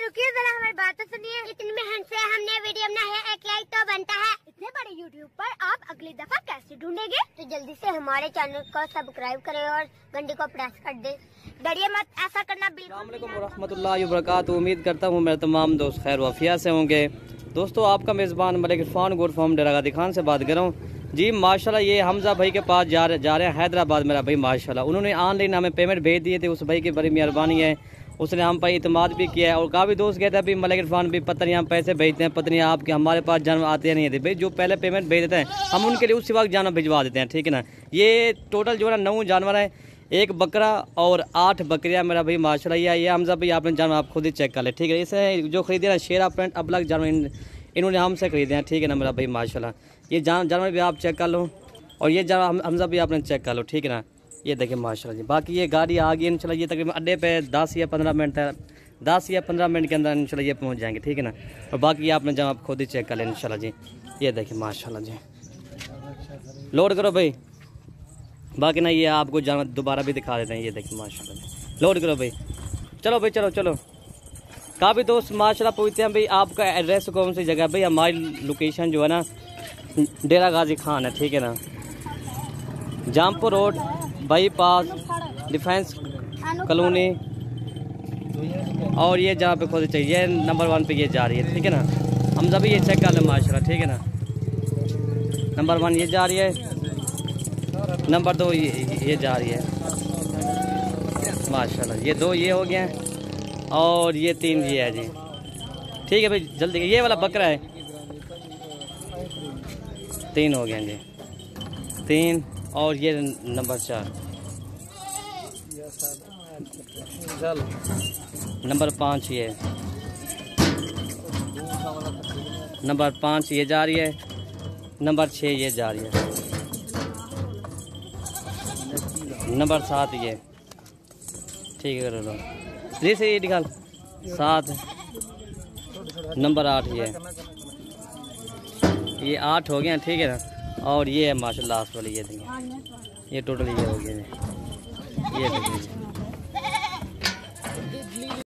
रुकिए जरा, हमारी बात तो सुनिए। इतनी मेहनत से हमने वीडियो बनाया है, एक लाइक तो बनता है। इतने बड़े यूट्यूब पर आप अगली दफा कैसे ढूंढेंगे? तो जल्दी से हमारे चैनल को सब्सक्राइब करें और घंटी को प्रेस कर दे। डरिए मत, ऐसा करना बिल्कुल। अस्सलाम वालेकुम रहमतुल्लाहि व बरकातहू। उम्मीद करता हूँ मेरे तमाम दोस्त खैर वफिया से होंगे। दोस्तों, आपका मेज़बान मलिक इरफान गोड फार्म डेरा गाजी खान से बात कर रहा हूँ जी। माशाल्लाह ये हमजा भाई के पास जा रहे हैं हैदराबाद। मेरा भाई माशाल्लाह उन्होंने ऑनलाइन हमें पेमेंट भेज दिए थे। उस भाई की बड़ी मेहरबानी है, उसने हम पर इतमाद भी किया है। और काफ़ी दोस्त कहते हैं अभी मलिक इरफान भी पता नहीं हम पैसे भेजते हैं, पता नहीं आपके हमारे पास जानवर आते नहीं थे। भाई जो पहले पेमेंट भेज देते हैं हम उनके लिए उसी वक्त जानवर भिजवा देते हैं, ठीक है ना। ये टोटल जो है ना 9 जानवर है, 1 बकरा और 8 बकरियाँ मेरा भाई माशाल्लाह। ये हमजा भाई आपने जानवर आप खुद ही चेक कर ले, ठीक है। इसे जो खरीदे ना शेरा प्रिंट अबलग जानवर इन्होंने हमसे खरीदे हैं, ठीक है ना मेरा भाई माशाल्लाह। ये जानवर भी आप चेक कर लो और ये जानवर हमजा भी आपने चेक कर लो, ठीक है ना। ये देखिए माशाल्लाह जी। बाकी ये गाड़ी आ गई इंशाल्लाह, ये तकरीबन अड्डे पे 10 या 15 मिनट है, 10 या 15 मिनट के अंदर इंशाल्लाह ये पहुंच जाएंगे, ठीक है ना। और बाकी ये आपने जब आप खुद ही चेक कर लें इंशाल्लाह जी। ये देखिए माशाल्लाह जी, लोड करो भाई। बाकी ना ये आपको जानवर दोबारा भी दिखा देते हैं। ये देखिए माशाल्लाह जी, लोड करो भाई। चलो भाई, चलो चलो। काफ़ी दोस्त माशाल्लाह पूछते हैं भाई आपका एड्रेस कौन सी जगह है। भाई हमारी लोकेशन जो है ना डेरा गाजी खान है, ठीक है ना। Jampur road, bypass, defence colony. और ये जहाँ पे खुद चाहिए नंबर 1 पे ये जा रही है, ठीक है ना। हम सभी ये चेक कर लें माशाल्लाह, ठीक है ना। नंबर 1 ये जा रही है, नंबर 2 ये जा रही है माशाल्लाह। ये 2 ये हो गया और ये 3 ये है जी, ठीक है भाई। जल्दी ये वाला बकरा है, 3 हो गए जी, 3 और ये नंबर 4, नंबर 5 ये, नंबर 5 ये जा रही है, नंबर 6 ये जा रही है, नंबर 7 ये, ठीक है करो जी से ये निकाल 7, नंबर 8 ये 8 हो गया, ठीक है ना। और ये है माशाल्लाह लास्ट वाली, ये देखिए ये टोटल ये हो गया, ये देखिए